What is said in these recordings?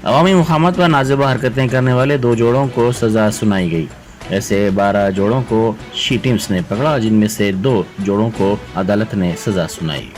अवामी मुखामत पर नाज़िबा हरकतें करने वाले 2 जोड़ों को सजा सुनाई गई। ऐसे 12 जोड़ों को शी टीम्स ने पकड़ा, जिनमें से 2 जोड़ों को अदालत ने सजा सुनाई।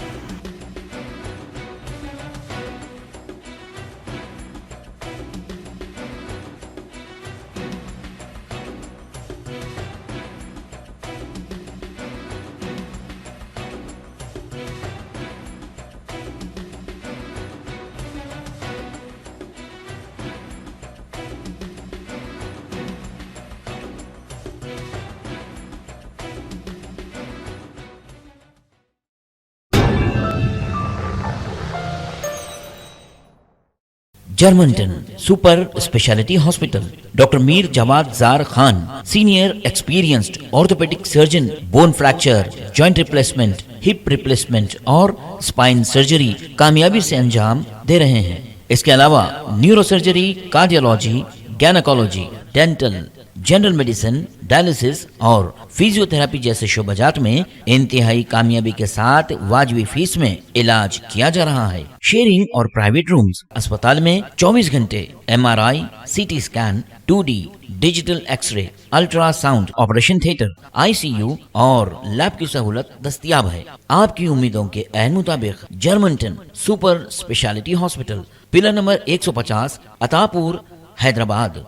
Germanton super speciality hospital, doctor Mir Jawad Jar Khan, senior experienced orthopaedic surgeon, bone fracture, joint replacement, hip replacement और स्पाइन सर्जरी कामयाबी से अंजाम दे रहे हैं। इसके अलावा neuro surgery, cardiology, gynaecology, dental, general medicine, dialysis और फिजियोथेरेपी जैसे शोबाजात में इंतहाई कामयाबी के साथ वाजबी फीस में इलाज किया जा रहा है। शेयरिंग और प्राइवेट रूम्स, अस्पताल में 24 घंटे MRI, CT scan, 2D digital x-ray, ultrasound, operation theatre, ICU और लैब की सहूलत दस्तयाब है। आपकी उम्मीदों के ऐन मुताबिक Germanton super speciality hospital, pillar number 150, Attapur, Hyderabad.